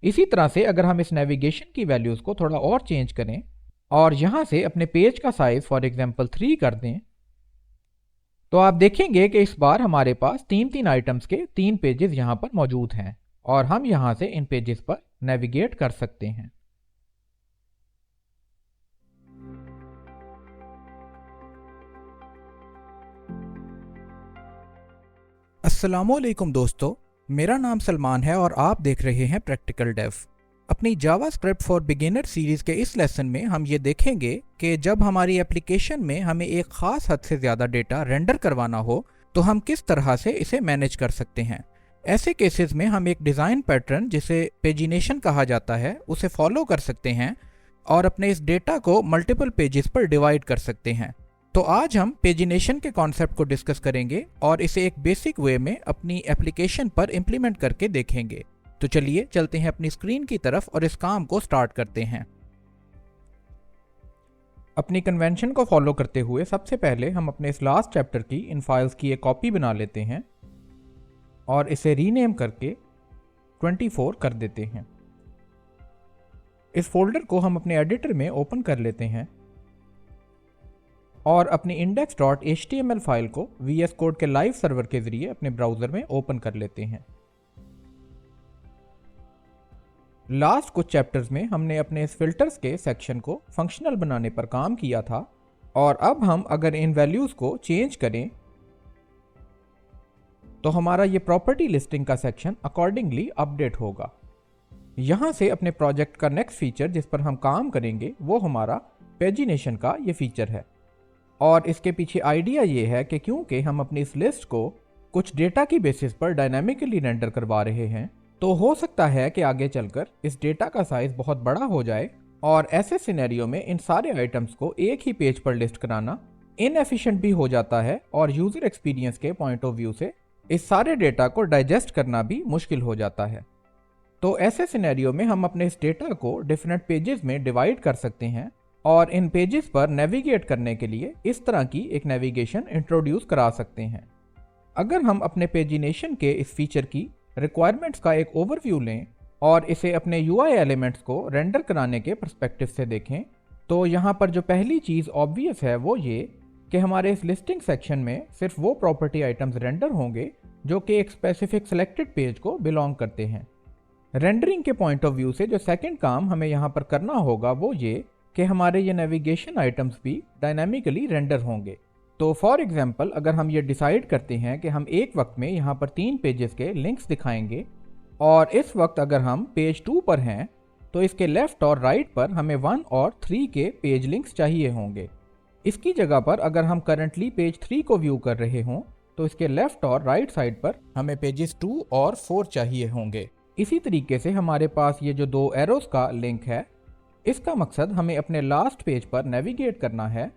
इसी तरह से अगर हम इस नेविगेशन की वैल्यूज़ को थोड़ा और चेंज करें और यहाँ से अपने पेज का साइज़ फॉर एग्जांपल 3 कर दें, तो आप देखेंगे कि इस बार हमारे पास तीन आइटम्स के 3 पेजेस यहाँ पर मौजूद हैं और हम यहाँ से इन पेजेस पर नेविगेट कर सकते हैं। अस्सलामुअलैकुम दोस्तों, मेरा नाम सलमान है और आप देख रहे हैं प्रैक्टिकल डेव। अपनी जावास्क्रिप्ट फॉर बिगिनर सीरीज़ के इस लेसन में हम ये देखेंगे कि जब हमारी एप्लीकेशन में हमें एक ख़ास हद से ज़्यादा डेटा रेंडर करवाना हो तो हम किस तरह से इसे मैनेज कर सकते हैं। ऐसे केसेस में हम एक डिज़ाइन पैटर्न जिसे पेजिनेशन कहा जाता है उसे फॉलो कर सकते हैं और अपने इस डेटा को मल्टीपल पेजेस पर डिवाइड कर सकते हैं। तो आज हम पेजिनेशन के कॉन्सेप्ट को डिस्कस करेंगे और इसे एक बेसिक वे में अपनी एप्लीकेशन पर इम्प्लीमेंट करके देखेंगे। तो चलिए चलते हैं अपनी स्क्रीन की तरफ और इस काम को स्टार्ट करते हैं। अपनी कन्वेंशन को फॉलो करते हुए सबसे पहले हम अपने इस लास्ट चैप्टर की इन फाइल्स की एक कॉपी बना लेते हैं और इसे रीनेम करके 24 कर देते हैं। इस फोल्डर को हम अपने एडिटर में ओपन कर लेते हैं और अपनी index.html फाइल को VS कोड के लाइव सर्वर के जरिए अपने ब्राउज़र में ओपन कर लेते हैं। लास्ट कुछ चैप्टर्स में हमने अपने इस फिल्टर्स के सेक्शन को फंक्शनल बनाने पर काम किया था और अब हम अगर इन वैल्यूज़ को चेंज करें तो हमारा ये प्रॉपर्टी लिस्टिंग का सेक्शन अकॉर्डिंगली अपडेट होगा। यहाँ से अपने प्रोजेक्ट का नेक्स्ट फीचर जिस पर हम काम करेंगे वो हमारा पेजिनेशन का ये फीचर है और इसके पीछे आइडिया ये है कि क्योंकि हम अपनी इस लिस्ट को कुछ डेटा की बेसिस पर डायनामिकली रेंडर करवा रहे हैं तो हो सकता है कि आगे चलकर इस डेटा का साइज बहुत बड़ा हो जाए और ऐसे सिनेरियो में इन सारे आइटम्स को एक ही पेज पर लिस्ट कराना इनएफिशिएंट भी हो जाता है और यूजर एक्सपीरियंस के पॉइंट ऑफ व्यू से इस सारे डेटा को डाइजेस्ट करना भी मुश्किल हो जाता है। तो ऐसे सिनेरियो में हम अपने इस डेटा को डिफरेंट पेजेस में डिवाइड कर सकते हैं और इन पेजेस पर नेविगेट करने के लिए इस तरह की एक नेविगेशन इंट्रोड्यूस करा सकते हैं। अगर हम अपने पेजिनेशन के इस फीचर की रिक्वायरमेंट्स का एक ओवरव्यू लें और इसे अपने UI एलिमेंट्स को रेंडर कराने के पर्सपेक्टिव से देखें तो यहाँ पर जो पहली चीज़ ऑब्वियस है वो ये कि हमारे इस लिस्टिंग सेक्शन में सिर्फ वो प्रॉपर्टी आइटम्स रेंडर होंगे जो कि एक स्पेसिफिक सेलेक्टेड पेज को बिलोंग करते हैं। रेंडरिंग के पॉइंट ऑफ व्यू से जो सेकंड काम हमें यहाँ पर करना होगा वो ये कि हमारे ये नेविगेशन आइटम्स भी डायनामिकली रेंडर होंगे। तो फॉर एग्जांपल अगर हम ये डिसाइड करते हैं कि हम एक वक्त में यहाँ पर 3 पेजेस के लिंक्स दिखाएंगे और इस वक्त अगर हम पेज 2 पर हैं तो इसके लेफ्ट और राइट पर हमें 1 और 3 के पेज लिंक्स चाहिए होंगे। इसकी जगह पर अगर हम करंटली पेज 3 को व्यू कर रहे हों तो इसके लेफ्ट और राइट साइड पर हमें पेजेस 2 और 4 चाहिए होंगे। इसी तरीके से हमारे पास ये जो 2 एरोस का लिंक है इसका मकसद हमें अपने लास्ट पेज पर नेविगेट करना है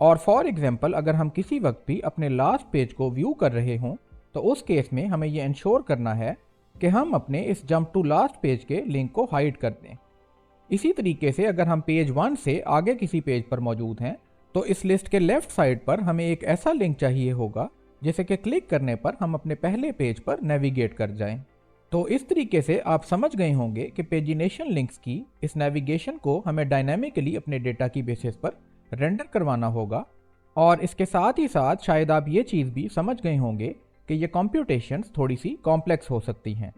और फॉर एग्जांपल अगर हम किसी वक्त भी अपने लास्ट पेज को व्यू कर रहे हों तो उस केस में हमें ये इंश्योर करना है कि हम अपने इस जंप टू लास्ट पेज के लिंक को हाइड कर दें। इसी तरीके से अगर हम पेज 1 से आगे किसी पेज पर मौजूद हैं तो इस लिस्ट के लेफ्ट साइड पर हमें एक ऐसा लिंक चाहिए होगा जिसे कि क्लिक करने पर हम अपने पहले पेज पर नेविगेट कर जाएं। तो इस तरीके से आप समझ गए होंगे कि पेजिनेशन लिंक्स की इस नेविगेशन को हमें डायनामिकली अपने डेटा की बेसिस पर रेंडर करवाना होगा और इसके साथ ही साथ शायद आप ये चीज़ भी समझ गए होंगे कि ये कॉम्प्यूटेशंस थोड़ी सी कॉम्प्लेक्स हो सकती हैं।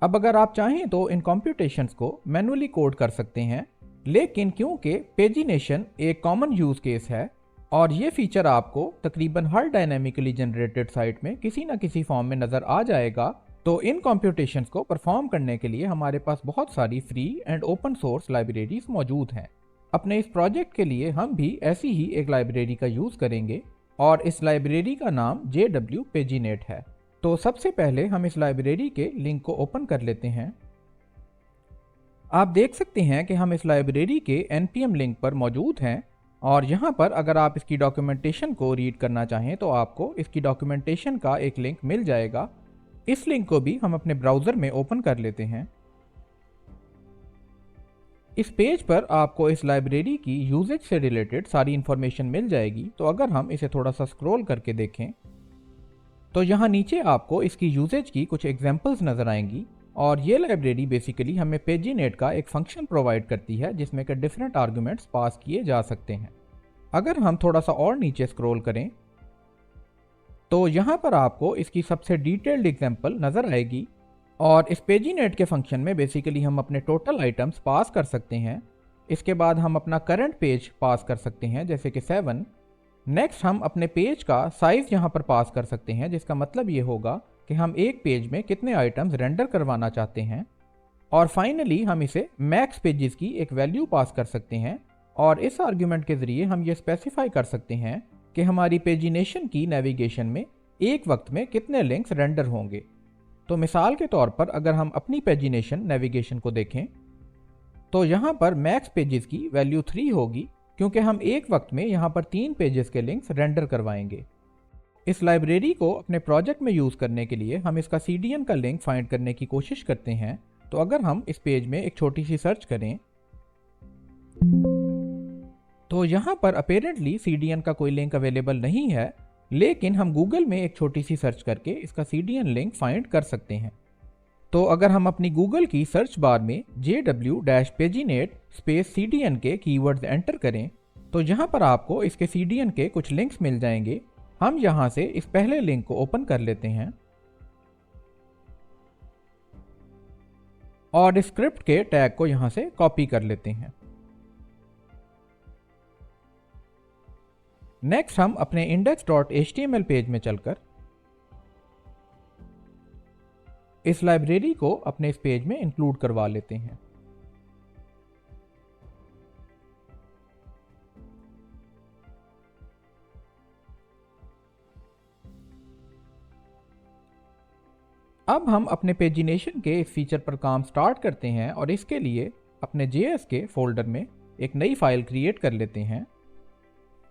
अब अगर आप चाहें तो इन कॉम्प्यूटेशंस को मैनुअली कोड कर सकते हैं, लेकिन क्योंकि पेजिनेशन एक कॉमन यूज़ केस है और ये फीचर आपको तकरीबन हर डायनामिकली जनरेटेड साइट में किसी ना किसी फॉर्म में नज़र आ जाएगा, तो इन कॉम्प्यूटेशंस को परफॉर्म करने के लिए हमारे पास बहुत सारी free and open source libraries मौजूद हैं। अपने इस प्रोजेक्ट के लिए हम भी ऐसी ही एक लाइब्रेरी का यूज़ करेंगे और इस लाइब्रेरी का नाम JW Paginate है। तो सबसे पहले हम इस लाइब्रेरी के लिंक को ओपन कर लेते हैं। आप देख सकते हैं कि हम इस लाइब्रेरी के npm लिंक पर मौजूद हैं और यहाँ पर अगर आप इसकी डॉक्यूमेंटेशन को रीड करना चाहें तो आपको इसकी डॉक्यूमेंटेशन का एक लिंक मिल जाएगा। इस लिंक को भी हम अपने ब्राउज़र में ओपन कर लेते हैं। इस पेज पर आपको इस लाइब्रेरी की यूजेज से रिलेटेड सारी इन्फॉर्मेशन मिल जाएगी। तो अगर हम इसे थोड़ा सा स्क्रॉल करके देखें तो यहाँ नीचे आपको इसकी यूजेज की कुछ एग्जांपल्स नज़र आएंगी और ये लाइब्रेरी बेसिकली हमें पेजीनेट का एक फंक्शन प्रोवाइड करती है जिसमें कि डिफरेंट आर्गुमेंट्स पास किए जा सकते हैं। अगर हम थोड़ा सा और नीचे स्क्रॉल करें तो यहाँ पर आपको इसकी सबसे डिटेल्ड एग्जांपल नज़र आएगी। और इस पेजीनेट के फंक्शन में बेसिकली हम अपने टोटल आइटम्स पास कर सकते हैं। इसके बाद हम अपना करंट पेज पास कर सकते हैं जैसे कि 7। नेक्स्ट हम अपने पेज का साइज़ यहाँ पर पास कर सकते हैं, जिसका मतलब ये होगा कि हम एक पेज में कितने आइटम्स रेंडर करवाना चाहते हैं। और फाइनली हम इसे मैक्स पेजेस की एक वैल्यू पास कर सकते हैं और इस आर्ग्यूमेंट के ज़रिए हम ये स्पेसिफाई कर सकते हैं कि हमारी पेजिनेशन की नेविगेशन में एक वक्त में कितने लिंक्स रेंडर होंगे। तो मिसाल के तौर पर अगर हम अपनी पेजिनेशन नेविगेशन को देखें तो यहाँ पर मैक्स पेजेस की वैल्यू 3 होगी, क्योंकि हम एक वक्त में यहाँ पर 3 पेजेस के लिंक्स रेंडर करवाएंगे। इस लाइब्रेरी को अपने प्रोजेक्ट में यूज़ करने के लिए हम इसका CDN का लिंक फाइंड करने की कोशिश करते हैं। तो अगर हम इस पेज में एक छोटी सी सर्च करें तो यहाँ पर अपेरेंटली CDN का कोई लिंक अवेलेबल नहीं है, लेकिन हम गूगल में एक छोटी सी सर्च करके इसका CDN लिंक फाइंड कर सकते हैं। तो अगर हम अपनी गूगल की सर्च बार में jw-paginet स्पेस CDN के कीवर्ड्स एंटर करें तो यहाँ पर आपको इसके CDN के कुछ लिंक्स मिल जाएंगे। हम यहाँ से इस पहले लिंक को ओपन कर लेते हैं और इस स्क्रिप्ट के टैग को यहाँ से कॉपी कर लेते हैं। नेक्स्ट हम अपने index.html पेज में चलकर इस लाइब्रेरी को अपने इस पेज में इंक्लूड करवा लेते हैं। अब हम अपने पेजिनेशन के इस फीचर पर काम स्टार्ट करते हैं और इसके लिए अपने JS के फोल्डर में एक नई फाइल क्रिएट कर लेते हैं।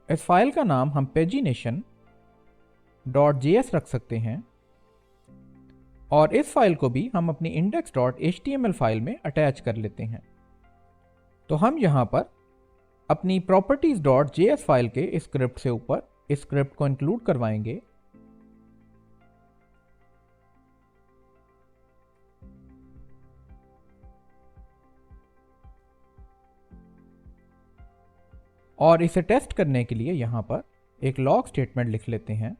इस फाइल का नाम हम pagination.js रख सकते हैं और इस फाइल को भी हम अपनी index.html फाइल में अटैच कर लेते हैं। तो हम यहाँ पर अपनी properties.js फाइल के इस स्क्रिप्ट से ऊपर इस स्क्रिप्ट को इंक्लूड करवाएंगे। और इसे टेस्ट करने के लिए यहाँ पर एक लॉग स्टेटमेंट लिख लेते हैं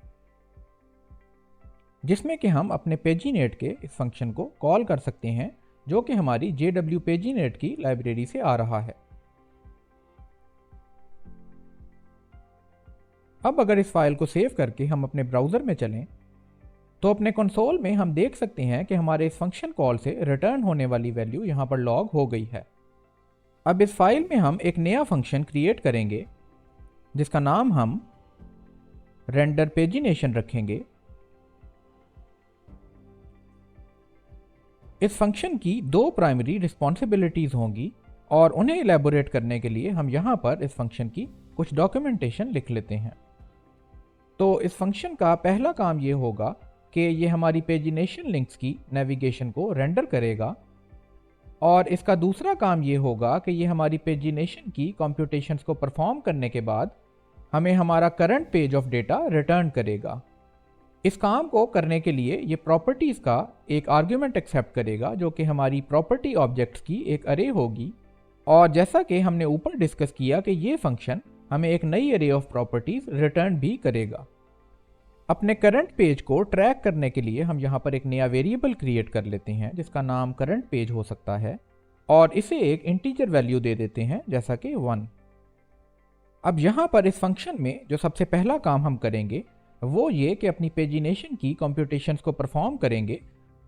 जिसमें कि हम अपने पेजीनेट के इस फंक्शन को कॉल कर सकते हैं जो कि हमारी jw-paginet की लाइब्रेरी से आ रहा है। अब अगर इस फाइल को सेव करके हम अपने ब्राउज़र में चलें तो अपने कंसोल में हम देख सकते हैं कि हमारे इस फंक्शन कॉल से रिटर्न होने वाली वैल्यू यहाँ पर लॉग हो गई है। अब इस फाइल में हम एक नया फंक्शन क्रिएट करेंगे जिसका नाम हम रेंडर पेजिनेशन रखेंगे। इस फंक्शन की दो प्राइमरी रिस्पॉन्सिबिलिटीज होंगी और उन्हें इलेबोरेट करने के लिए हम यहाँ पर इस फंक्शन की कुछ डॉक्यूमेंटेशन लिख लेते हैं। तो इस फंक्शन का पहला काम ये होगा कि ये हमारी पेजिनेशन लिंक्स की नेविगेशन को रेंडर करेगा और इसका दूसरा काम ये होगा कि ये हमारी पेजिनेशन की कंप्यूटेशंस को परफॉर्म करने के बाद हमें हमारा current page of data return करेगा। इस काम को करने के लिए ये प्रॉपर्टीज़ का एक आर्ग्यूमेंट एक्सेप्ट करेगा जो कि हमारी प्रॉपर्टी ऑब्जेक्ट्स की एक अरे होगी। और जैसा कि हमने ऊपर डिस्कस किया कि ये फंक्शन हमें एक नई अरे ऑफ प्रॉपर्टीज़ रिटर्न भी करेगा। अपने करंट पेज को ट्रैक करने के लिए हम यहाँ पर एक नया वेरिएबल क्रिएट कर लेते हैं जिसका नाम करंट पेज हो सकता है और इसे एक इंटीजर वैल्यू दे देते हैं जैसा कि 1। अब यहाँ पर इस फंक्शन में जो सबसे पहला काम हम करेंगे वो ये कि अपनी पेजिनेशन की कंप्यूटेशंस को परफॉर्म करेंगे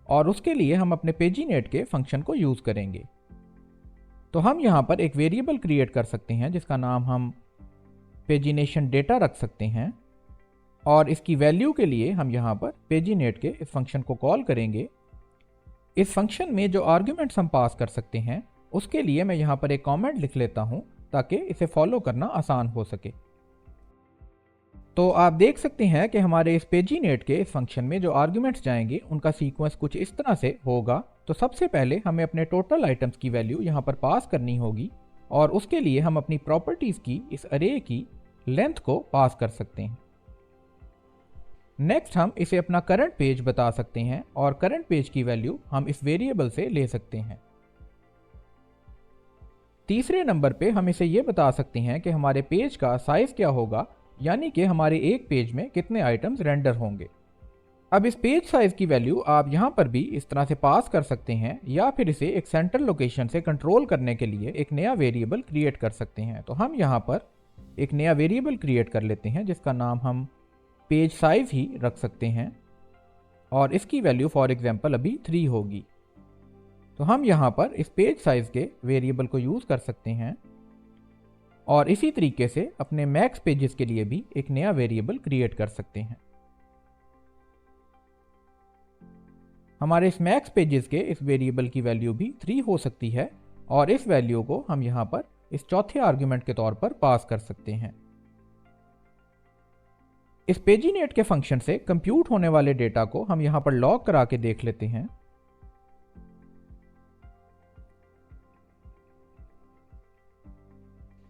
और उसके लिए हम अपने पेजीनेट के फंक्शन को यूज़ करेंगे। तो हम यहाँ पर एक वेरिएबल क्रिएट कर सकते हैं जिसका नाम हम पेजिनेशन डेटा रख सकते हैं और इसकी वैल्यू के लिए हम यहाँ पर पेजीनेट के इस फंक्शन को कॉल करेंगे। इस फंक्शन में जो आर्ग्यूमेंट्स हम पास कर सकते हैं उसके लिए मैं यहाँ पर एक कमेंट लिख लेता हूँ ताकि इसे फॉलो करना आसान हो सके। तो आप देख सकते हैं कि हमारे इस पेजीनेट के इस फंक्शन में जो आर्ग्यूमेंट्स जाएंगे उनका सीक्वेंस कुछ इस तरह से होगा। तो सबसे पहले हमें अपने टोटल आइटम्स की वैल्यू यहाँ पर पास करनी होगी और उसके लिए हम अपनी प्रॉपर्टीज़ की इस अरे की लेंथ को पास कर सकते हैं। नेक्स्ट हम इसे अपना करंट पेज बता सकते हैं और करंट पेज की वैल्यू हम इस वेरिएबल से ले सकते हैं। तीसरे नंबर पे हम इसे ये बता सकते हैं कि हमारे पेज का साइज क्या होगा, यानी कि हमारे एक पेज में कितने आइटम्स रेंडर होंगे। अब इस पेज साइज की वैल्यू आप यहाँ पर भी इस तरह से पास कर सकते हैं या फिर इसे एक सेंट्रल लोकेशन से कंट्रोल करने के लिए एक नया वेरिएबल क्रिएट कर सकते हैं। तो हम यहाँ पर एक नया वेरिएबल क्रिएट कर लेते हैं जिसका नाम हम पेज साइज ही रख सकते हैं और इसकी वैल्यू फॉर एग्जांपल अभी 3 होगी। तो हम यहाँ पर इस पेज साइज के वेरिएबल को यूज कर सकते हैं और इसी तरीके से अपने मैक्स पेजेस के लिए भी एक नया वेरिएबल क्रिएट कर सकते हैं। हमारे इस मैक्स पेजेस के इस वेरिएबल की वैल्यू भी 3 हो सकती है और इस वैल्यू को हम यहाँ पर इस चौथे आर्गुमेंट के तौर पर पास कर सकते हैं। इस पेजिनेट के फंक्शन से कंप्यूट होने वाले डेटा को हम यहाँ पर लॉग करा के देख लेते हैं।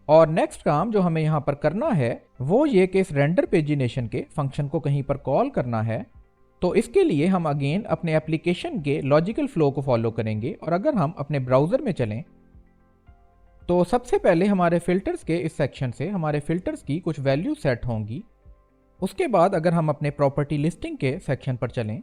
और नेक्स्ट काम जो हमें यहाँ पर करना है वो ये कि इस रेंडर पेजिनेशन के फंक्शन को कहीं पर कॉल करना है। तो इसके लिए हम अगेन अपने एप्लीकेशन के लॉजिकल फ्लो को फॉलो करेंगे और अगर हम अपने ब्राउजर में चलें तो सबसे पहले हमारे फिल्टर्स के इस सेक्शन से हमारे फिल्टर्स की कुछ वैल्यू सेट होंगी। उसके बाद अगर हम अपने प्रॉपर्टी लिस्टिंग के सेक्शन पर चलें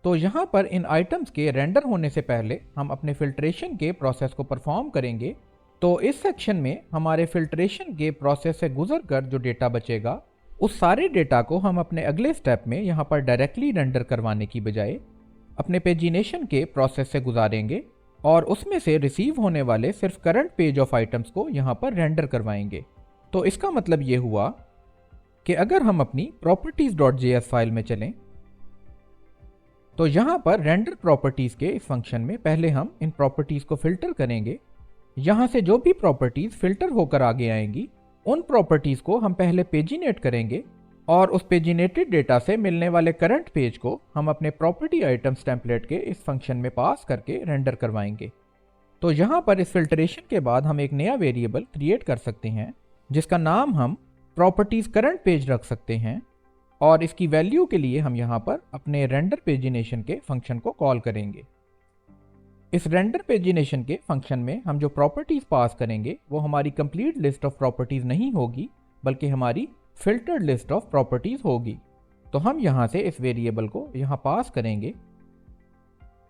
तो यहाँ पर इन आइटम्स के रेंडर होने से पहले हम अपने फिल्ट्रेशन के प्रोसेस को परफॉर्म करेंगे। तो इस सेक्शन में हमारे फिल्ट्रेशन के प्रोसेस से गुजरकर जो डेटा बचेगा उस सारे डेटा को हम अपने अगले स्टेप में यहाँ पर डायरेक्टली रेंडर करवाने की बजाय अपने पेजिनेशन के प्रोसेस से गुजारेंगे और उसमें से रिसीव होने वाले सिर्फ करंट पेज ऑफ आइटम्स को यहाँ पर रेंडर करवाएंगे। तो इसका मतलब ये हुआ कि अगर हम अपनी properties.js फाइल में चलें तो यहाँ पर रेंडर प्रॉपर्टीज के इस फंक्शन में पहले हम इन प्रॉपर्टीज को फिल्टर करेंगे। यहाँ से जो भी प्रॉपर्टीज फिल्टर होकर आगे आएंगी उन प्रॉपर्टीज को हम पहले पेजिनेट करेंगे और उस पेजिनेटेड डेटा से मिलने वाले करंट पेज को हम अपने प्रॉपर्टी आइटम्स टेम्पलेट के इस फंक्शन में पास करके रेंडर करवाएंगे। तो यहाँ पर इस फिल्ट्रेशन के बाद हम एक नया वेरिएबल क्रिएट कर सकते हैं जिसका नाम हम प्रॉपर्टीज करंट पेज रख सकते हैं और इसकी वैल्यू के लिए हम यहाँ पर अपने रेंडर पेजिनेशन के फंक्शन को कॉल करेंगे। इस रेंडर पेजिनेशन के फंक्शन में हम जो प्रॉपर्टीज पास करेंगे वो हमारी कंप्लीट लिस्ट ऑफ प्रॉपर्टीज नहीं होगी बल्कि हमारी फिल्टर्ड लिस्ट ऑफ प्रॉपर्टीज होगी। तो हम यहाँ से इस वेरिएबल को यहाँ पास करेंगे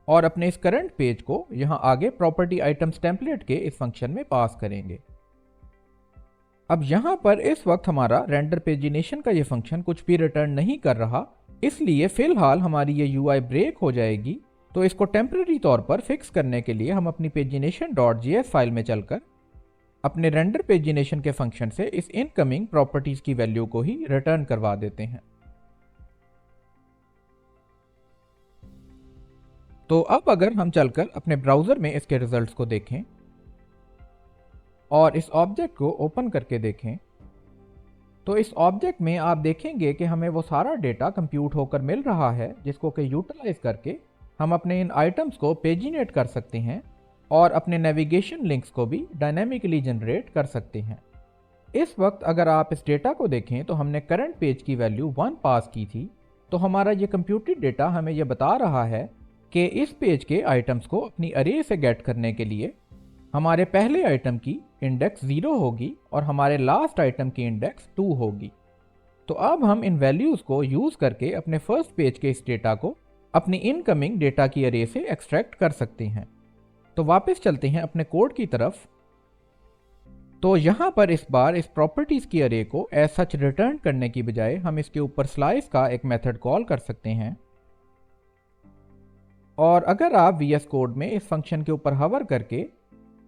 और अपने इस करंट पेज को यहाँ आगे प्रॉपर्टी आइटम्स टेम्पलेट के इस फंक्शन में पास करेंगे। अब यहाँ पर इस वक्त हमारा रेंडर पेजिनेशन का ये फंक्शन कुछ भी रिटर्न नहीं कर रहा, इसलिए फिलहाल हमारी ये UI ब्रेक हो जाएगी। तो इसको टेम्परेरी तौर पर फिक्स करने के लिए हम अपनी pagination.js फाइल में चलकर अपने रेंडर पेजिनेशन के फंक्शन से इस इनकमिंग प्रॉपर्टीज की वैल्यू को ही रिटर्न करवा देते हैं। तो अब अगर हम चलकर अपने ब्राउजर में इसके रिजल्ट्स को देखें और इस ऑब्जेक्ट को ओपन करके देखें तो इस ऑब्जेक्ट में आप देखेंगे कि हमें वो सारा डेटा कंप्यूट होकर मिल रहा है जिसको कि यूटिलाइज करके हम अपने इन आइटम्स को पेजिनेट कर सकते हैं और अपने नेविगेशन लिंक्स को भी डायनेमिकली जनरेट कर सकते हैं। इस वक्त अगर आप इस डेटा को देखें तो हमने करंट पेज की वैल्यू 1 पास की थी। तो हमारा ये कंप्यूटेड डेटा हमें ये बता रहा है कि इस पेज के आइटम्स को अपनी अरे से गेट करने के लिए हमारे पहले आइटम की इंडेक्स 0 होगी और हमारे लास्ट आइटम की इंडेक्स 2 होगी। तो अब हम इन वैल्यूज को यूज करके अपने फर्स्ट पेज के इस डेटा को अपनी इनकमिंग डेटा की अरे से एक्सट्रैक्ट कर सकते हैं। तो वापस चलते हैं अपने कोड की तरफ। तो यहाँ पर इस बार इस प्रॉपर्टीज की अरे को एज सच रिटर्न करने की बजाय हम इसके ऊपर स्लाइस का एक मेथड कॉल कर सकते हैं। और अगर आप VS कोड में इस फंक्शन के ऊपर हवर करके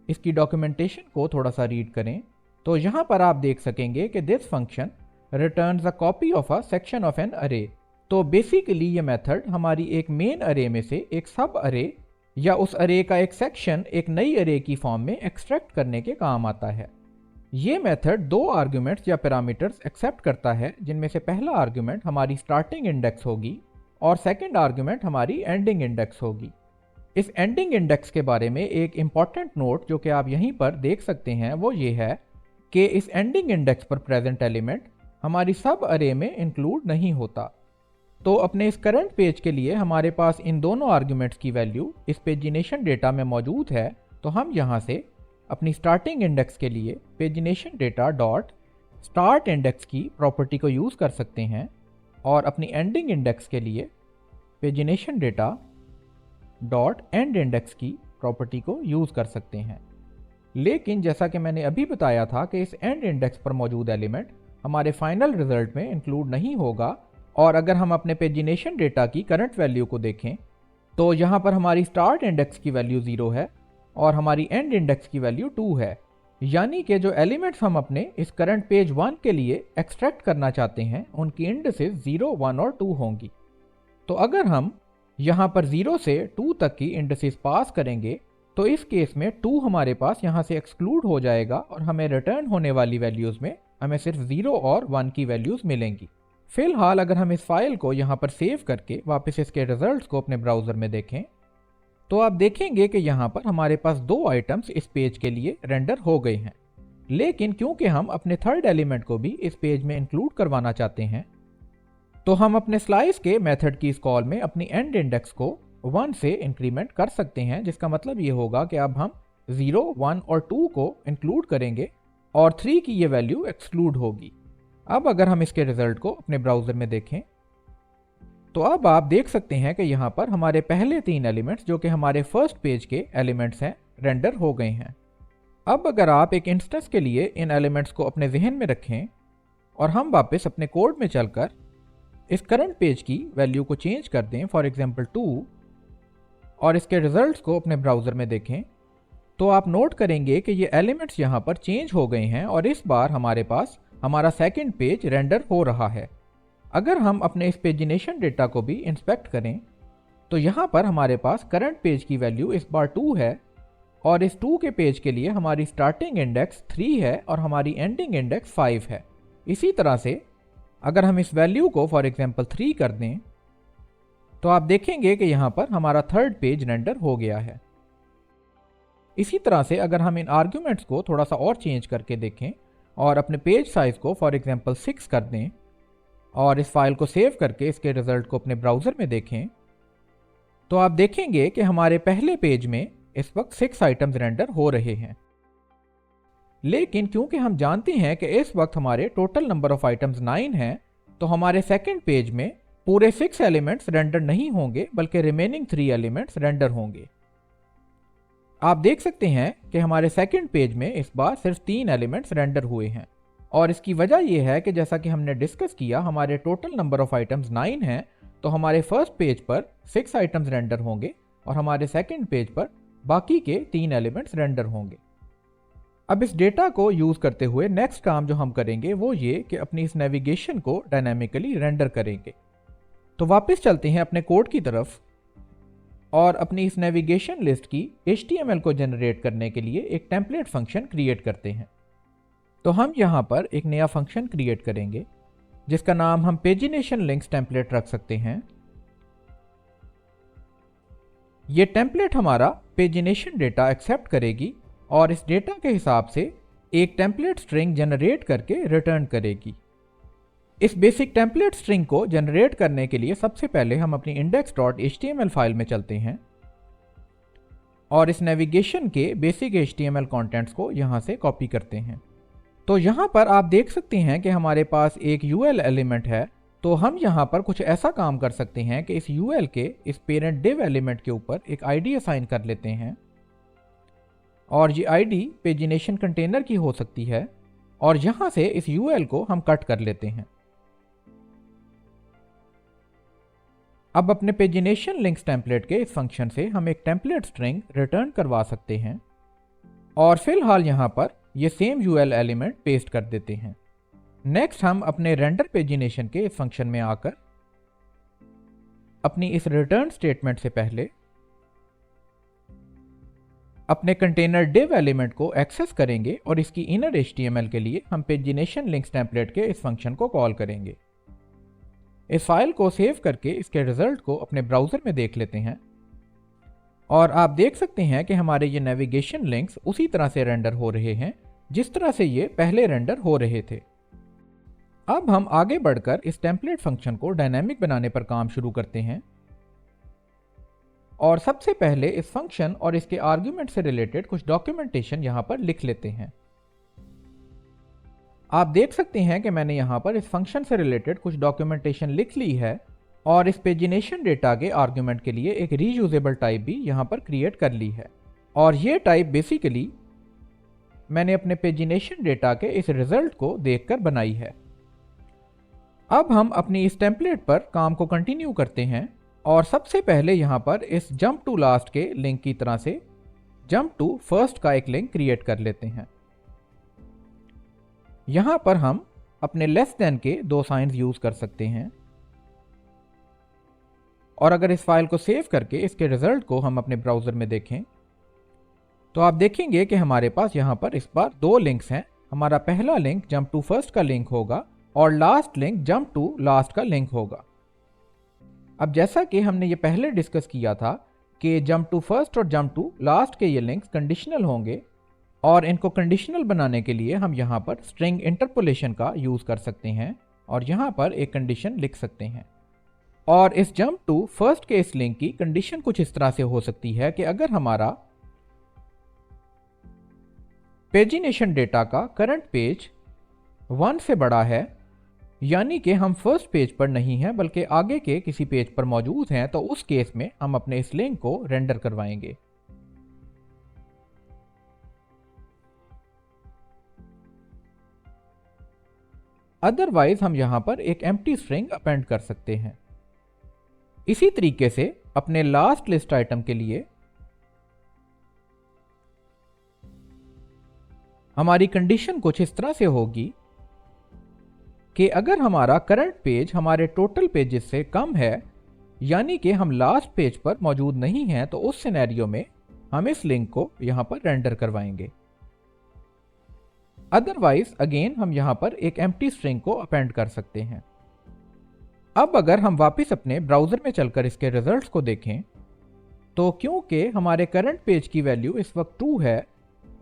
इसकी डॉक्यूमेंटेशन को थोड़ा सा रीड करें तो यहाँ पर आप देख सकेंगे कि this function returns a copy of a section of an array. तो बेसिकली ये मेथड हमारी एक मेन अरे में से एक सब अरे या उस अरे का एक सेक्शन एक नई अरे की फॉर्म में एक्सट्रैक्ट करने के काम आता है। ये मेथड 2 आर्ग्यूमेंट्स या पैरामीटर्स एक्सेप्ट करता है जिनमें से पहला आर्ग्यूमेंट हमारी स्टार्टिंग इंडेक्स होगी और सेकंड आर्ग्यूमेंट हमारी एंडिंग इंडेक्स होगी। इस एंडिंग इंडेक्स के बारे में एक इंपॉर्टेंट नोट जो कि आप यहीं पर देख सकते हैं वो ये है कि इस एंडिंग इंडेक्स पर प्रेजेंट एलिमेंट हमारी सब अरे में इंक्लूड नहीं होता। तो अपने इस करंट पेज के लिए हमारे पास इन दोनों आर्ग्यूमेंट्स की वैल्यू इस पेजिनेशन डेटा में मौजूद है, तो हम यहाँ से अपनी स्टार्टिंग इंडेक्स के लिए pagination data dot start index की प्रॉपर्टी को यूज़ कर सकते हैं और अपनी एंडिंग इंडेक्स के लिए pagination data dot and index की प्रॉपर्टी को यूज़ कर सकते हैं। लेकिन जैसा कि मैंने अभी बताया था कि इस एंड इंडेक्स पर मौजूद एलिमेंट हमारे फाइनल रिजल्ट में इंक्लूड नहीं होगा, और अगर हम अपने पेजिनेशन डेटा की करंट वैल्यू को देखें तो यहाँ पर हमारी स्टार्ट इंडेक्स की वैल्यू 0 है और हमारी एंड इंडेक्स की वैल्यू 2 है, यानी कि जो एलिमेंट्स हम अपने इस करंट पेज 1 के लिए एक्सट्रैक्ट करना चाहते हैं उनकी इंडेक्सेस 0, 1 और 2 होंगी। तो अगर हम यहाँ पर 0 से 2 तक की इंडेक्सेस पास करेंगे तो इस केस में 2 हमारे पास यहाँ से एक्सक्लूड हो जाएगा और हमें रिटर्न होने वाली वैल्यूज़ में हमें सिर्फ 0 और 1 की वैल्यूज़ मिलेंगी। फिलहाल अगर हम इस फाइल को यहाँ पर सेव करके वापस इसके रिजल्ट्स को अपने ब्राउज़र में देखें तो आप देखेंगे कि यहाँ पर हमारे पास 2 आइटम्स इस पेज के लिए रेंडर हो गए हैं, लेकिन क्योंकि हम अपने थर्ड एलिमेंट को भी इस पेज में इंक्लूड करवाना चाहते हैं तो हम अपने स्लाइस के मेथड की इस कॉल में अपनी एंड इंडेक्स को 1 से इंक्रीमेंट कर सकते हैं, जिसका मतलब ये होगा कि अब हम 0, 1 और 2 को इंक्लूड करेंगे और 3 की ये वैल्यू एक्सक्लूड होगी। अब अगर हम इसके रिजल्ट को अपने ब्राउज़र में देखें तो अब आप देख सकते हैं कि यहाँ पर हमारे पहले 3 एलिमेंट्स जो कि हमारे फर्स्ट पेज के एलिमेंट्स हैं रेंडर हो गए हैं। अब अगर आप एक इंस्टेंस के लिए इन एलिमेंट्स को अपने जहन में रखें और हम वापस अपने कोड में चलकर इस करंट पेज की वैल्यू को चेंज कर दें, फॉर एग्जांपल 2, और इसके रिजल्ट्स को अपने ब्राउज़र में देखें तो आप नोट करेंगे कि ये एलिमेंट्स यहाँ पर चेंज हो गए हैं और इस बार हमारे पास हमारा सेकंड पेज रेंडर हो रहा है। अगर हम अपने इस पेजिनेशन डेटा को भी इंस्पेक्ट करें तो यहाँ पर हमारे पास करंट पेज की वैल्यू इस बार 2 है और इस 2 के पेज के लिए हमारी स्टार्टिंग इंडेक्स 3 है और हमारी एंडिंग इंडेक्स 5 है। इसी तरह से अगर हम इस वैल्यू को फॉर एग्जांपल 3 कर दें तो आप देखेंगे कि यहाँ पर हमारा थर्ड पेज रेंडर हो गया है। इसी तरह से अगर हम इन आर्ग्यूमेंट्स को थोड़ा सा और चेंज करके देखें और अपने पेज साइज को फॉर एग्जांपल 6 कर दें और इस फाइल को सेव करके इसके रिजल्ट को अपने ब्राउज़र में देखें तो आप देखेंगे कि हमारे पहले पेज में इस वक्त 6 आइटम्स रेंडर हो रहे हैं, लेकिन क्योंकि हम जानते हैं कि इस वक्त हमारे टोटल नंबर ऑफ आइटम्स 9 हैं तो हमारे सेकंड पेज में पूरे 6 एलिमेंट्स रेंडर नहीं होंगे बल्कि रिमेनिंग 3 एलिमेंट्स रेंडर होंगे। आप देख सकते हैं कि हमारे सेकंड पेज में इस बार सिर्फ 3 एलिमेंट्स रेंडर हुए हैं और इसकी वजह यह है कि जैसा कि हमने डिस्कस किया हमारे टोटल नंबर ऑफ आइटम्स 9 हैं, तो हमारे फर्स्ट पेज पर 6 आइटम्स रेंडर होंगे और हमारे सेकंड पेज पर बाकी के 3 एलिमेंट्स रेंडर होंगे। अब इस डेटा को यूज़ करते हुए नेक्स्ट काम जो हम करेंगे वो ये कि अपनी इस नेविगेशन को डायनामिकली रेंडर करेंगे। तो वापस चलते हैं अपने कोड की तरफ और अपनी इस नेविगेशन लिस्ट की HTML को जनरेट करने के लिए एक टेम्पलेट फंक्शन क्रिएट करते हैं। तो हम यहाँ पर एक नया फंक्शन क्रिएट करेंगे जिसका नाम हम पेजिनेशन लिंक्स टेम्पलेट रख सकते हैं। ये टेम्पलेट हमारा पेजिनेशन डेटा एक्सेप्ट करेगी और इस डेटा के हिसाब से एक टेम्पलेट स्ट्रिंग जनरेट करके रिटर्न करेगी। इस बेसिक टेम्पलेट स्ट्रिंग को जनरेट करने के लिए सबसे पहले हम अपनी index.html फाइल में चलते हैं और इस नेविगेशन के बेसिक HTML कंटेंट्स को यहाँ से कॉपी करते हैं। तो यहाँ पर आप देख सकते हैं कि हमारे पास एक UL एलिमेंट है, तो हम यहाँ पर कुछ ऐसा काम कर सकते हैं कि इस UL के इस पेरेंट div एलिमेंट के ऊपर एक ID असाइन कर लेते हैं और ये ID पेजिनेशन कंटेनर की हो सकती है और यहाँ से इस UL को हम कट कर लेते हैं। अब अपने पेजिनेशन लिंक्स टेम्पलेट के इस फंक्शन से हम एक टेम्पलेट स्ट्रिंग रिटर्न करवा सकते हैं और फिलहाल यहाँ पर ये सेम UL एलिमेंट पेस्ट कर देते हैं। नेक्स्ट हम अपने रेंडर पेजिनेशन के इस फंक्शन में आकर अपनी इस रिटर्न स्टेटमेंट से पहले अपने कंटेनर div एलिमेंट को एक्सेस करेंगे और इसकी इनर HTML के लिए हम पेजिनेशन लिंक्स टेम्पलेट के इस फंक्शन को कॉल करेंगे। इस फाइल को सेव करके इसके रिजल्ट को अपने ब्राउज़र में देख लेते हैं और आप देख सकते हैं कि हमारे ये नेविगेशन लिंक्स उसी तरह से रेंडर हो रहे हैं जिस तरह से ये पहले रेंडर हो रहे थे। अब हम आगे बढ़कर इस टेम्पलेट फंक्शन को डायनामिक बनाने पर काम शुरू करते हैं और सबसे पहले इस फंक्शन और इसके आर्ग्यूमेंट से रिलेटेड कुछ डॉक्यूमेंटेशन यहां पर लिख लेते हैं। आप देख सकते हैं कि मैंने यहां पर इस फंक्शन से रिलेटेड कुछ डॉक्यूमेंटेशन लिख ली है और इस पेजिनेशन डेटा के आर्ग्यूमेंट के लिए एक रीयूजेबल टाइप भी यहां पर क्रिएट कर ली है और ये टाइप बेसिकली मैंने अपने पेजिनेशन डेटा के इस रिजल्ट को देखकर बनाई है। अब हम अपनी इस टेम्पलेट पर काम को कंटिन्यू करते हैं और सबसे पहले यहां पर इस जंप टू लास्ट के लिंक की तरह से जंप टू फर्स्ट का एक लिंक क्रिएट कर लेते हैं। यहां पर हम अपने लेस देन के दो साइंस यूज कर सकते हैं और अगर इस फाइल को सेव करके इसके रिजल्ट को हम अपने ब्राउजर में देखें तो आप देखेंगे कि हमारे पास यहां पर इस बार दो लिंक्स हैं। हमारा पहला लिंक जंप टू फर्स्ट का लिंक होगा और last link jump to last का लिंक होगा। अब जैसा कि हमने ये पहले डिस्कस किया था कि जंप टू फर्स्ट और जंप टू लास्ट के ये लिंक्स कंडीशनल होंगे और इनको कंडीशनल बनाने के लिए हम यहाँ पर स्ट्रिंग इंटरपोलेशन का यूज कर सकते हैं और यहाँ पर एक कंडीशन लिख सकते हैं। और इस जंप टू फर्स्ट के इस लिंक की कंडीशन कुछ इस तरह से हो सकती है कि अगर हमारा पेजिनेशन डेटा का करंट पेज 1 से बड़ा है यानी कि हम फर्स्ट पेज पर नहीं हैं बल्कि आगे के किसी पेज पर मौजूद हैं, तो उस केस में हम अपने इस लिंक को रेंडर करवाएंगे। अदरवाइज हम यहां पर एक एम्प्टी स्ट्रिंग अपेंड कर सकते हैं। इसी तरीके से अपने लास्ट लिस्ट आइटम के लिए हमारी कंडीशन कुछ इस तरह से होगी कि अगर हमारा करंट पेज हमारे टोटल पेजेस से कम है यानी कि हम लास्ट पेज पर मौजूद नहीं हैं, तो उस सिनेरियो में हम इस लिंक को यहां पर रेंडर करवाएंगे। अदरवाइज अगेन हम यहां पर एक एम्प्टी स्ट्रिंग को अपेंड कर सकते हैं। अब अगर हम वापस अपने ब्राउजर में चलकर इसके रिजल्ट्स को देखें तो क्योंकि हमारे करंट पेज की वैल्यू इस वक्त 2 है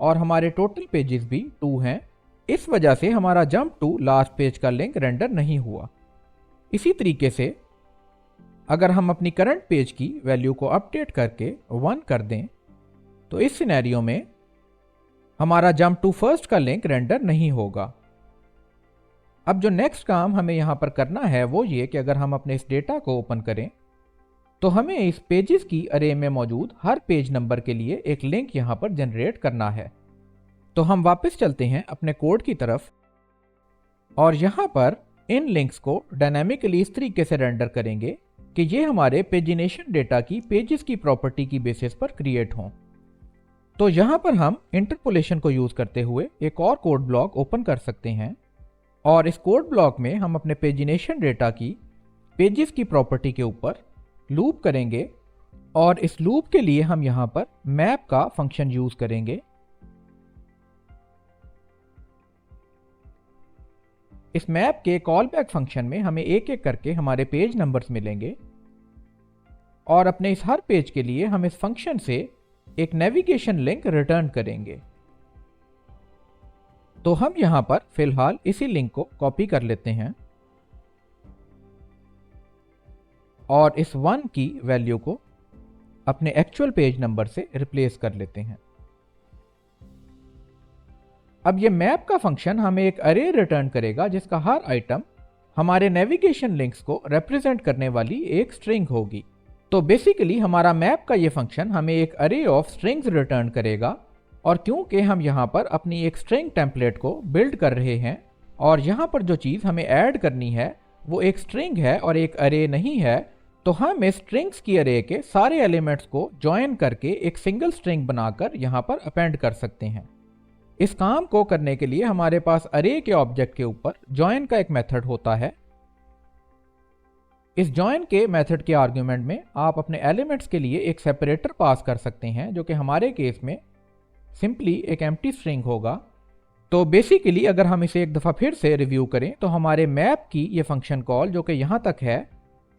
और हमारे टोटल पेजेस भी 2 हैं, इस वजह से हमारा जंप टू लास्ट पेज का लिंक रेंडर नहीं हुआ। इसी तरीके से अगर हम अपनी करंट पेज की वैल्यू को अपडेट करके 1 कर दें तो इस सिनेरियो में हमारा जंप टू फर्स्ट का लिंक रेंडर नहीं होगा। अब जो नेक्स्ट काम हमें यहां पर करना है वो ये कि अगर हम अपने इस डेटा को ओपन करें तो हमें इस पेजेस की अरे में मौजूद हर पेज नंबर के लिए एक लिंक यहां पर जनरेट करना है। तो हम वापस चलते हैं अपने कोड की तरफ और यहां पर इन लिंक्स को डायनामिकली इस तरीके से रेंडर करेंगे कि ये हमारे पेजिनेशन डेटा की पेजेस की प्रॉपर्टी की बेसिस पर क्रिएट हों। तो यहां पर हम इंटरपोलेशन को यूज करते हुए एक और कोड ब्लॉक ओपन कर सकते हैं और इस कोड ब्लॉक में हम अपने पेजिनेशन डेटा की पेजेस की प्रॉपर्टी के ऊपर लूप करेंगे और इस लूप के लिए हम यहां पर मैप का फंक्शन यूज करेंगे। इस मैप के कॉल बैक फंक्शन में हमें एक एक करके हमारे पेज नंबर्स मिलेंगे और अपने इस हर पेज के लिए हम इस फंक्शन से एक नेविगेशन लिंक रिटर्न करेंगे। तो हम यहां पर फिलहाल इसी लिंक को कॉपी कर लेते हैं और इस 1 की वैल्यू को अपने एक्चुअल पेज नंबर से रिप्लेस कर लेते हैं। अब ये मैप का फंक्शन हमें एक अरे रिटर्न करेगा जिसका हर आइटम हमारे नेविगेशन लिंक्स को रिप्रेजेंट करने वाली एक स्ट्रिंग होगी। तो बेसिकली हमारा मैप का ये फंक्शन हमें एक अरे ऑफ स्ट्रिंग्स रिटर्न करेगा और क्योंकि हम यहाँ पर अपनी एक स्ट्रिंग टेम्पलेट को बिल्ड कर रहे हैं और यहाँ पर जो चीज़ हमें ऐड करनी है वो एक स्ट्रिंग है और एक अरे नहीं है, तो हम इस स्ट्रिंग्स की अरे के सारे एलिमेंट्स को ज्वाइन करके एक सिंगल स्ट्रिंग बनाकर यहाँ पर अपेंड कर सकते हैं। इस काम को करने के लिए हमारे पास अरे के ऑब्जेक्ट के ऊपर ज्वाइन का एक मेथड होता है। इस ज्वाइन के मेथड के आर्गुमेंट में आप अपने एलिमेंट्स के लिए एक सेपरेटर पास कर सकते हैं जो कि हमारे केस में सिंपली एक एम्प्टी स्ट्रिंग होगा। तो बेसिकली अगर हम इसे एक दफ़ा फिर से रिव्यू करें तो हमारे मैप की ये फंक्शन कॉल जो कि यहाँ तक है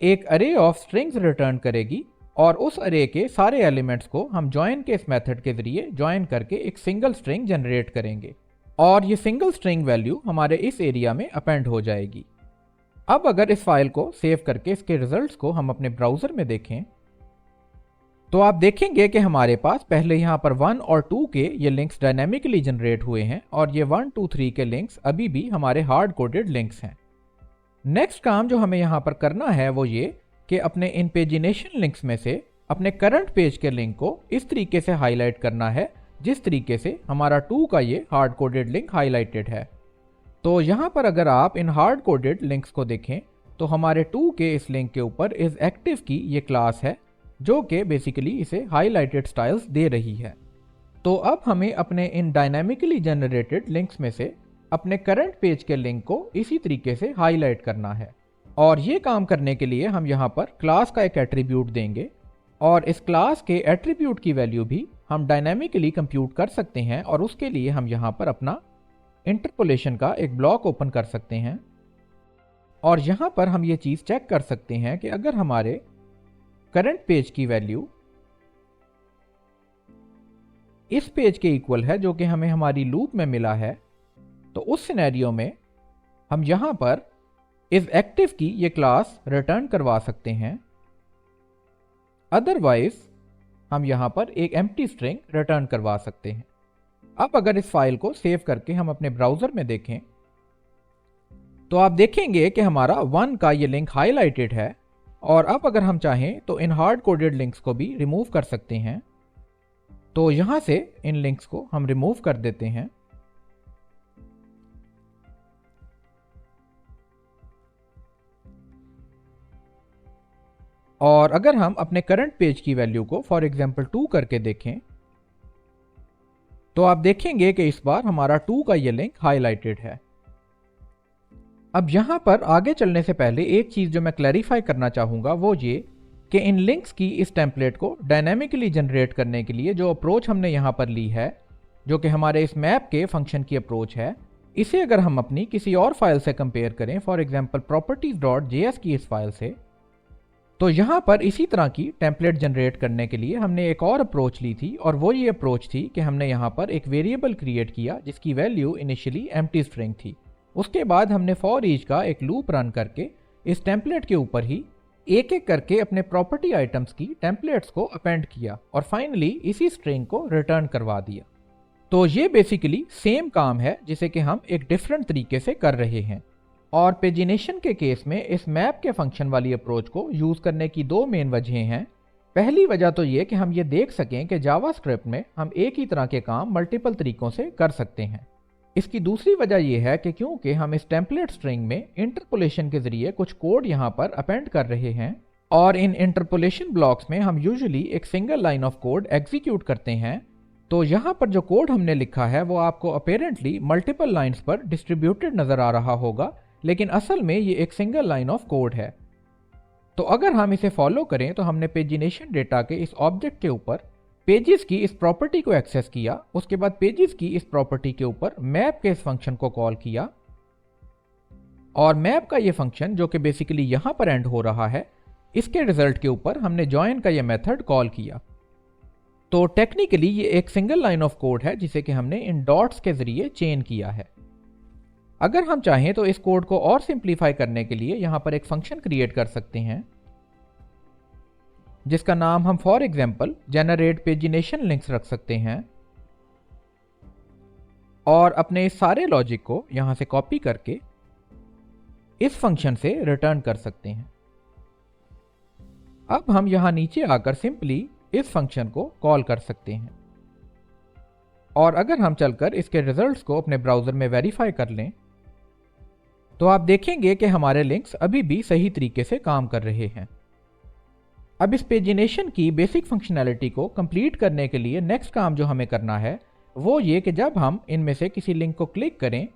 एक अरे ऑफ स्ट्रिंग्स रिटर्न करेगी और उस अरे के सारे एलिमेंट्स को हम ज्वाइन के इस मेथड के जरिए ज्वाइन करके एक सिंगल स्ट्रिंग जनरेट करेंगे। और ये सिंगल स्ट्रिंग वैल्यू हमारे इस एरिया में अपेंड हो जाएगी। अब अगर इस फाइल को सेव करके इसके रिजल्ट्स को हम अपने ब्राउज़र में देखें तो आप देखेंगे कि हमारे पास पहले यहाँ पर 1 और 2 के ये लिंक्स डायनेमिकली जनरेट हुए हैं और ये 1, 2, 3 के लिंक्स अभी भी हमारे हार्ड कोडेड लिंक्स हैं। नेक्स्ट काम जो हमें यहाँ पर करना है वो ये कि अपने इन पेजिनेशन लिंक्स में से अपने करंट पेज के लिंक को इस तरीके से हाईलाइट करना है जिस तरीके से हमारा 2 का ये हार्ड कोडेड लिंक हाईलाइटेड है। तो यहाँ पर अगर आप इन हार्ड कोडेड लिंक्स को देखें तो हमारे 2 के इस लिंक के ऊपर इस एक्टिव की ये क्लास है जो कि बेसिकली इसे हाईलाइटेड स्टाइल्स दे रही है। तो अब हमें अपने इन डायनामिकली जनरेटेड लिंक्स में से अपने करंट पेज के लिंक को इसी तरीके से हाईलाइट करना है और ये काम करने के लिए हम यहाँ पर क्लास का एक एट्रीब्यूट देंगे और इस क्लास के एट्रीब्यूट की वैल्यू भी हम डायनामिकली कंप्यूट कर सकते हैं और उसके लिए हम यहाँ पर अपना इंटरपोलेशन का एक ब्लॉक ओपन कर सकते हैं और यहाँ पर हम ये चीज़ चेक कर सकते हैं कि अगर हमारे करंट पेज की वैल्यू इस पेज के इक्वल है जो कि हमें हमारी लूप में मिला है तो उस सिनेरियो में हम यहां पर इस एक्टिव की ये क्लास रिटर्न करवा सकते हैं। अदरवाइज हम यहां पर एक एम्प्टी स्ट्रिंग रिटर्न करवा सकते हैं। अब अगर इस फाइल को सेव करके हम अपने ब्राउज़र में देखें तो आप देखेंगे कि हमारा 1 का ये लिंक हाईलाइटेड है और अब अगर हम चाहें तो इन हार्ड कोडेड लिंक्स को भी रिमूव कर सकते हैं। तो यहां से इन लिंक्स को हम रिमूव कर देते हैं और अगर हम अपने करंट पेज की वैल्यू को फॉर एग्जांपल 2 करके देखें तो आप देखेंगे कि इस बार हमारा 2 का ये लिंक हाईलाइटेड है। अब यहां पर आगे चलने से पहले एक चीज जो मैं क्लैरिफाई करना चाहूंगा वो ये कि इन लिंक्स की इस टेम्पलेट को डायनामिकली जनरेट करने के लिए जो अप्रोच हमने यहां पर ली है जो कि हमारे इस मैप के फंक्शन की अप्रोच है, इसे अगर हम अपनी किसी और फाइल से कंपेयर करें फॉर एग्जांपल properties.js की इस फाइल से तो यहां पर इसी तरह की टेम्पलेट जनरेट करने के लिए हमने एक और अप्रोच ली थी और वो ये अप्रोच थी कि हमने यहां पर एक वेरिएबल क्रिएट किया जिसकी वैल्यू इनिशियली एम्प्टी स्ट्रिंग थी। उसके बाद हमने फॉर ईच का एक लूप रन करके इस टेम्पलेट के ऊपर ही एक एक करके अपने प्रॉपर्टी आइटम्स की टेम्पलेट्स को अपेंड किया और फाइनली इसी स्ट्रिंग को रिटर्न करवा दिया। तो ये बेसिकली सेम काम है जिसे कि हम एक डिफरेंट तरीके से कर रहे हैं और पेजिनेशन के केस में इस मैप के फंक्शन वाली अप्रोच को यूज करने की दो मेन वजहें हैं। पहली वजह तो ये कि हम ये देख सकें कि जावास्क्रिप्ट में हम एक ही तरह के काम मल्टीपल तरीकों से कर सकते हैं। इसकी दूसरी वजह यह है कि क्योंकि हम इस टेम्पलेट स्ट्रिंग में इंटरपोलेशन के जरिए कुछ कोड यहाँ पर अपेंड कर रहे हैं और इन इंटरपोलेशन ब्लॉक्स में हम यूजुअली एक single line of code execute करते हैं। तो यहाँ पर जो कोड हमने लिखा है वो आपको अपेरेंटली मल्टीपल लाइंस पर डिस्ट्रीब्यूटेड नजर आ रहा होगा, लेकिन असल में ये एक सिंगल लाइन ऑफ कोड है। तो अगर हम इसे फॉलो करें तो हमने पेजिनेशन डेटा के इस ऑब्जेक्ट के ऊपर पेजेस की इस प्रॉपर्टी को एक्सेस किया, उसके बाद पेजेस की इस प्रॉपर्टी के ऊपर मैप के इस फंक्शन को कॉल किया और मैप का ये फंक्शन जो कि बेसिकली यहां पर एंड हो रहा है, इसके रिजल्ट के ऊपर हमने जॉइन का ये मेथड कॉल किया। तो टेक्निकली ये एक सिंगल लाइन ऑफ कोड है जिसे कि हमने इन डॉट्स के जरिए चेन किया है। अगर हम चाहें तो इस कोड को और सिंप्लीफाई करने के लिए यहां पर एक फंक्शन क्रिएट कर सकते हैं जिसका नाम हम for example generate pagination links रख सकते हैं और अपने इस सारे लॉजिक को यहां से कॉपी करके इस फंक्शन से रिटर्न कर सकते हैं। अब हम यहां नीचे आकर सिंपली इस फंक्शन को कॉल कर सकते हैं और अगर हम चलकर इसके रिजल्ट्स को अपने ब्राउजर में वेरीफाई कर लें तो आप देखेंगे कि हमारे लिंक्स अभी भी सही तरीके से काम कर रहे हैं। अब इस पेजिनेशन की बेसिक फंक्शनैलिटी को कंप्लीट करने के लिए नेक्स्ट काम जो हमें करना है वो ये कि जब हम इनमें से किसी लिंक को क्लिक करें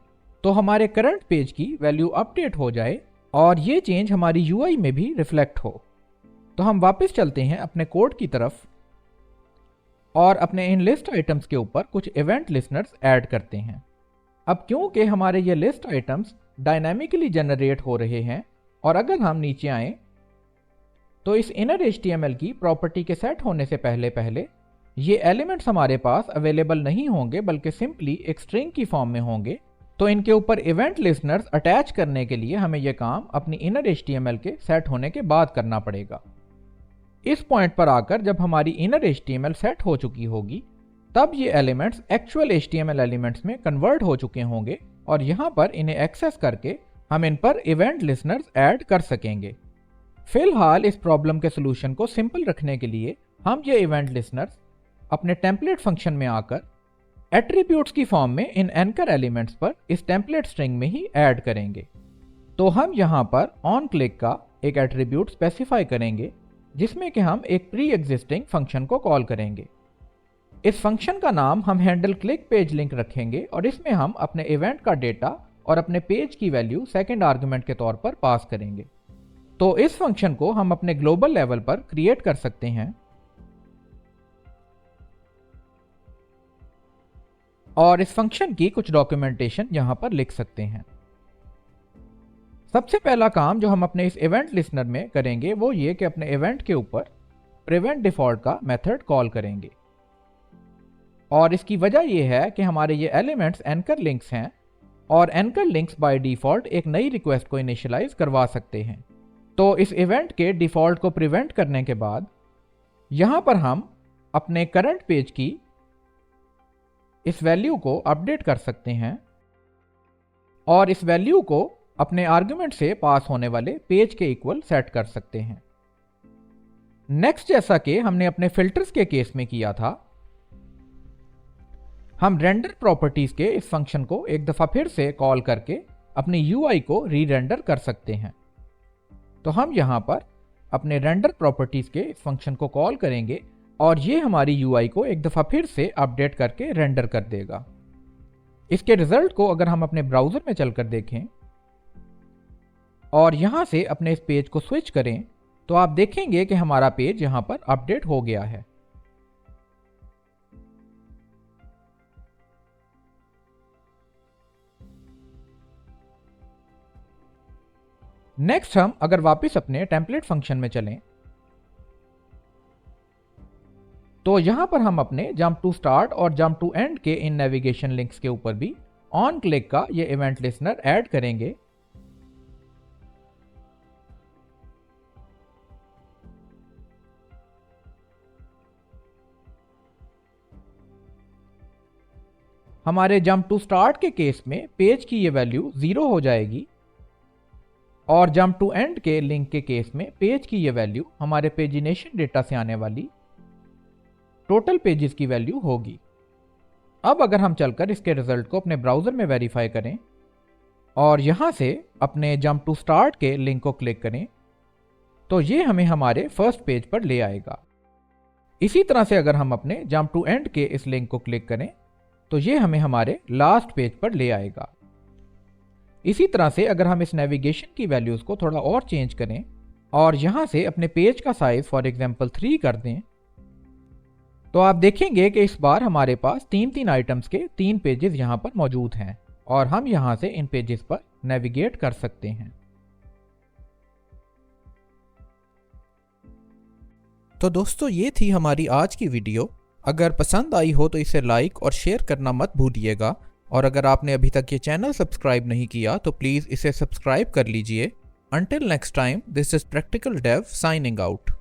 तो हमारे करंट पेज की वैल्यू अपडेट हो जाए और ये चेंज हमारी यूआई में भी रिफ्लेक्ट हो। तो हम वापस चलते हैं अपने कोड की तरफ और अपने इन लिस्ट आइटम्स के ऊपर कुछ इवेंट लिसनर्स ऐड करते हैं। अब क्योंकि हमारे ये लिस्ट आइटम्स डायनामिकली जनरेट हो रहे हैं और अगर हम नीचे आएं तो इस इनर HTML की प्रॉपर्टी के सेट होने से पहले ये एलिमेंट्स हमारे पास अवेलेबल नहीं होंगे बल्कि सिंपली एक स्ट्रिंग की फॉर्म में होंगे, तो इनके ऊपर इवेंट लिस्नर्स अटैच करने के लिए हमें यह काम अपनी इनर HTML के सेट होने के बाद करना पड़ेगा। इस पॉइंट पर आकर जब हमारी इनर HTML सेट हो चुकी होगी, तब ये एलिमेंट्स एक्चुअल HTML एलिमेंट्स में कन्वर्ट हो चुके होंगे और यहाँ पर इन्हें एक्सेस करके हम इन पर इवेंट लिस्नर्स ऐड कर सकेंगे। फिलहाल इस प्रॉब्लम के सोल्यूशन को सिंपल रखने के लिए हम ये इवेंट लिस्नर्स अपने टेम्पलेट फंक्शन में आकर एट्रीब्यूट्स की फॉर्म में इन एंकर एलिमेंट्स पर इस टेम्पलेट स्ट्रिंग में ही ऐड करेंगे। तो हम यहाँ पर ऑन क्लिक का एक एट्रीब्यूट स्पेसिफाई करेंगे जिसमें कि हम एक प्री एग्जिस्टिंग फंक्शन को कॉल करेंगे। इस फंक्शन का नाम हम हैंडल क्लिक पेज लिंक रखेंगे और इसमें हम अपने इवेंट का डेटा और अपने पेज की वैल्यू सेकंड आर्गुमेंट के तौर पर पास करेंगे। तो इस फंक्शन को हम अपने ग्लोबल लेवल पर क्रिएट कर सकते हैं और इस फंक्शन की कुछ डॉक्यूमेंटेशन यहां पर लिख सकते हैं। सबसे पहला काम जो हम अपने इस इवेंट लिस्नर में करेंगे वो ये कि अपने इवेंट के ऊपर प्रिवेंट डिफॉल्ट का मेथड कॉल करेंगे और इसकी वजह यह है कि हमारे ये एलिमेंट्स एंकर लिंक्स हैं और एंकर लिंक्स बाय डिफॉल्ट एक नई रिक्वेस्ट को इनिशियलाइज करवा सकते हैं। तो इस इवेंट के डिफॉल्ट को प्रिवेंट करने के बाद यहां पर हम अपने करंट पेज की इस वैल्यू को अपडेट कर सकते हैं और इस वैल्यू को अपने आर्गुमेंट से पास होने वाले पेज के इक्वल सेट कर सकते हैं। नेक्स्ट, जैसा कि हमने अपने फिल्टर्स के केस में किया था, हम रेंडर प्रॉपर्टीज के इस फंक्शन को एक दफा फिर से कॉल करके अपनी UI को री-रेंडर कर सकते हैं। तो हम यहां पर अपने रेंडर प्रॉपर्टीज के इस फंक्शन को कॉल करेंगे और ये हमारी UI को एक दफा फिर से अपडेट करके रेंडर कर देगा। इसके रिजल्ट को अगर हम अपने ब्राउजर में चलकर देखें और यहां से अपने इस पेज को स्विच करें तो आप देखेंगे कि हमारा पेज यहां पर अपडेट हो गया है। नेक्स्ट, हम अगर वापस अपने टेम्पलेट फंक्शन में चलें तो यहां पर हम अपने जंप टू स्टार्ट और जंप टू एंड के इन नेविगेशन लिंक्स के ऊपर भी ऑन क्लिक का ये इवेंट लिस्नर ऐड करेंगे हमारे जंप टू स्टार्ट के केस में पेज की ये वैल्यू 0 हो जाएगी और जंप टू एंड के लिंक के केस में पेज की ये वैल्यू हमारे पेजिनेशन डेटा से आने वाली टोटल पेजेस की वैल्यू होगी। अब अगर हम चलकर इसके रिजल्ट को अपने ब्राउजर में वेरीफाई करें और यहां से अपने जंप टू स्टार्ट के लिंक को क्लिक करें तो ये हमें हमारे फर्स्ट पेज पर ले आएगा। इसी तरह से अगर हम अपने जंप टू एंड के इस लिंक को क्लिक करें तो ये हमें हमारे लास्ट पेज पर ले आएगा। इसी तरह से अगर हम इस नेविगेशन की वैल्यूज को थोड़ा और चेंज करें और यहां से अपने पेज का साइज फॉर एग्जांपल 3 कर दें तो आप देखेंगे कि इस बार हमारे पास 3 आइटम्स के 3 पेजेस यहां पर मौजूद हैं और हम यहां से इन पेजेस पर नेविगेट कर सकते हैं। तो दोस्तों, ये थी हमारी आज की वीडियो। अगर पसंद आई हो तो इसे लाइक और शेयर करना मत भूलिएगा और अगर आपने अभी तक ये चैनल सब्सक्राइब नहीं किया तो प्लीज़ इसे सब्सक्राइब कर लीजिए। Until next time, this is Practical Dev signing out.